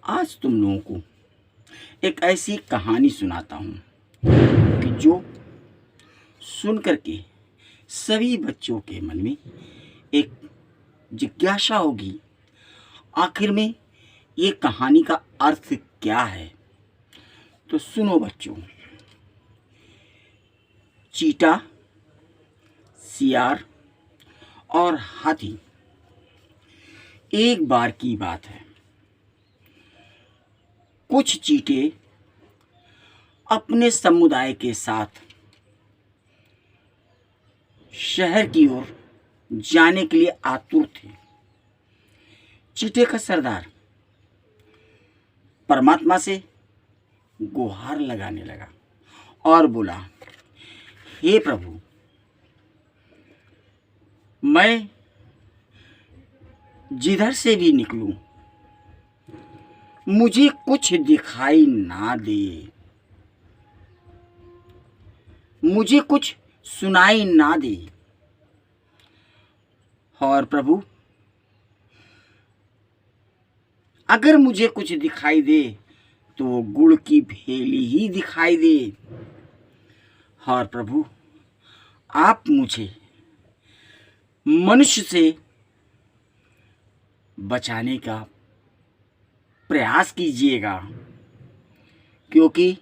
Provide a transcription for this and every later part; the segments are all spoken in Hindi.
आज तुम लोगों को एक ऐसी कहानी सुनाता हूँ कि जो सुन कर के सभी बच्चों के मन में एक जिज्ञासा होगी, आखिर में ये कहानी का अर्थ क्या है। तो सुनो बच्चों। चीता, सियार और हाथी। एक बार की बात है, कुछ चीते अपने समुदाय के साथ शहर की ओर जाने के लिए आतुर थे। चीते का सरदार परमात्मा से गुहार लगाने लगा और बोला, हे प्रभु, मैं जिधर से भी निकलूं मुझे कुछ दिखाई ना दे, मुझे कुछ सुनाई ना दे। और प्रभु, अगर मुझे कुछ दिखाई दे तो वो गुड़ की भेली ही दिखाई दे। और प्रभु, आप मुझे मनुष्य से बचाने का प्रयास कीजिएगा, क्योंकि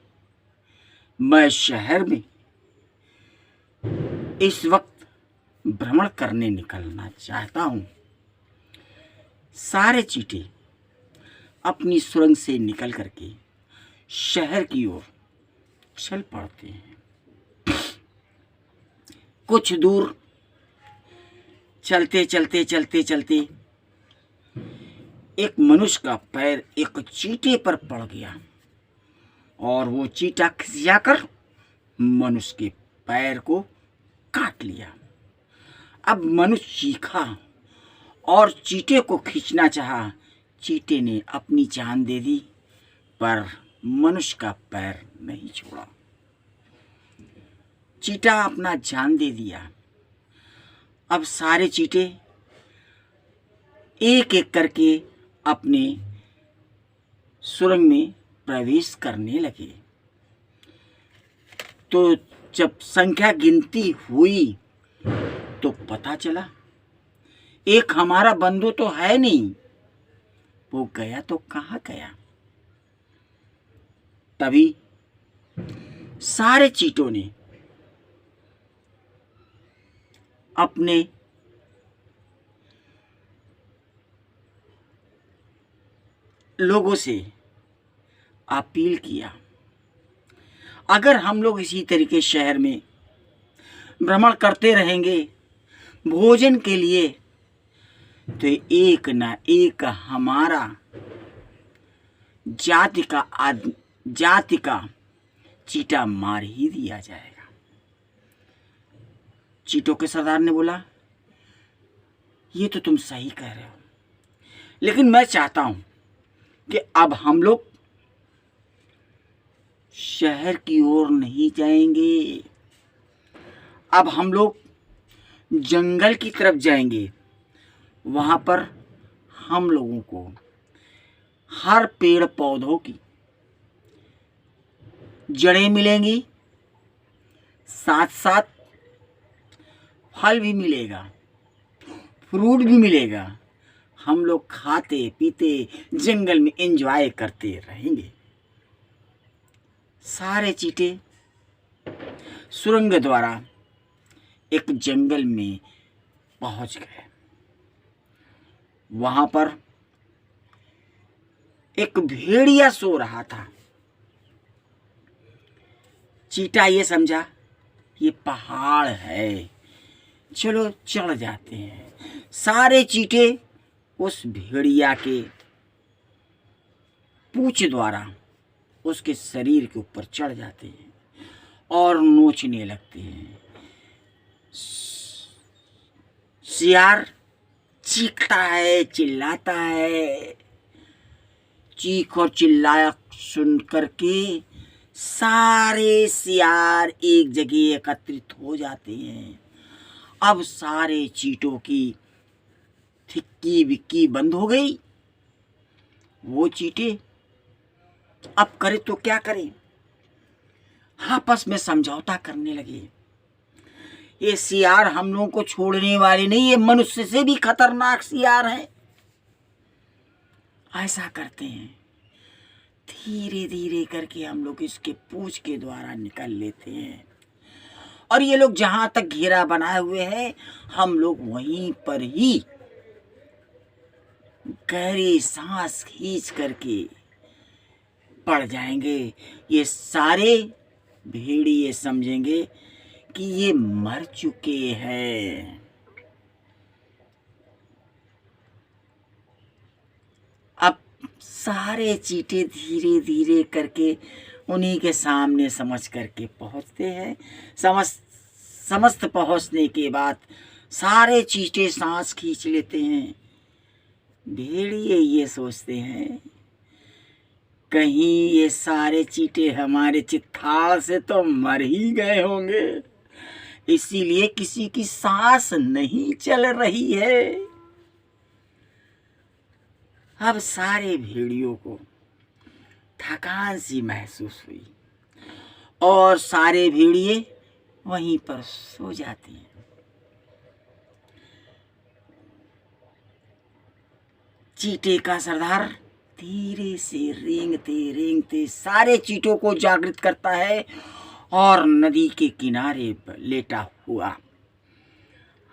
मैं शहर में इस वक्त भ्रमण करने निकलना चाहता हूँ। सारे चींटे अपनी सुरंग से निकल करके शहर की ओर चल पड़ते हैं। कुछ दूर चलते चलते चलते चलते एक मनुष्य का पैर एक चींटे पर पड़ गया और वो चींटा खिसियाकर मनुष्य के पैर को काट लिया। अब मनुष्य चीखा और चींटे को खींचना चाहा। चींटे ने अपनी जान दे दी, पर मनुष्य का पैर नहीं छोड़ा। चींटा अपना जान दे दिया। अब सारे चींटे एक एक करके अपने सुरंग में प्रवेश करने लगे। तो जब संख्या गिनती हुई तो पता चला एक हमारा बंधु तो है नहीं, वो गया तो कहाँ गया। तभी सारे चींटों ने अपने लोगों से अपील किया, अगर हम लोग इसी तरीके शहर में भ्रमण करते रहेंगे भोजन के लिए, तो एक ना एक हमारा जाति का चींटा मार ही दिया जाएगा। चींटों के सरदार ने बोला, ये तो तुम सही कह रहे हो, लेकिन मैं चाहता हूं कि अब हम लोग शहर की ओर नहीं जाएंगे, अब हम लोग जंगल की तरफ जाएंगे। वहां पर हम लोगों को हर पेड़ पौधों की जड़ें मिलेंगी, साथ साथ फल भी मिलेगा, फ्रूट भी मिलेगा। हम लोग खाते पीते जंगल में एंजॉय करते रहेंगे। सारे चींटे सुरंग द्वारा एक जंगल में पहुंच गए। वहां पर एक भेड़िया सो रहा था। चींटा ये समझा ये पहाड़ है, चलो चढ़ जाते हैं। सारे चींटे उस भेड़िया के पूंछ द्वारा उसके शरीर के ऊपर चढ़ जाते हैं और नोचने लगते हैं। सियार चीखता है, चिल्लाता है। चीख और चिल्लाया सुन करके सारे सियार एक जगह एकत्रित हो जाते हैं। अब सारे चींटों की थिक्की बिक्की बंद हो गई। वो चींटे अब करे तो क्या करें, आपस में समझौता करने लगे। ये सियार हम लोगों को छोड़ने वाले नहीं, ये मनुष्य से भी खतरनाक सियार है। ऐसा करते हैं, धीरे धीरे करके हम लोग इसके पूंछ के द्वारा निकल लेते हैं, और ये लोग जहां तक घेरा बनाए हुए हैं, हम लोग वहीं पर ही गहरी सांस खींच करके पड़ जाएंगे। ये सारे भेड़िए समझेंगे कि ये मर चुके हैं। अब सारे चींटे धीरे धीरे करके उन्हीं के सामने समझ करके पहुंचते हैं। समस्त पहुंचने के बाद सारे चींटे सांस खींच लेते हैं। भेड़िए ये सोचते हैं, कहीं ये सारे चींटे हमारे चित्ताड़ से तो मर ही गए होंगे, इसीलिए किसी की सांस नहीं चल रही है। अब सारे भेड़ियों को थकान सी महसूस हुई और सारे भेड़िए वहीं पर सो जाते हैं। चींटे का सरदार धीरे से रेंगते रेंगते सारे चींटों को जागृत करता है और नदी के किनारे पर लेटा हुआ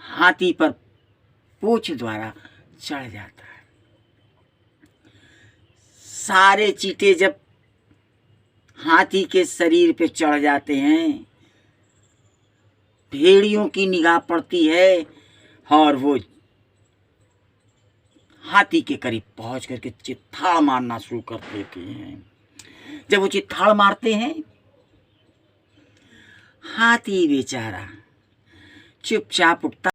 हाथी पर पूंछ द्वारा चढ़ जाता है। सारे चींटे जब हाथी के शरीर पे चढ़ जाते हैं, भेड़ियों की निगाह पड़ती है और वो हाथी के करीब पहुंच करके चित्ताड़ मारना शुरू कर देते हैं। जब वो चित्ताड़ मारते हैं, हाथी बेचारा चुपचाप उठता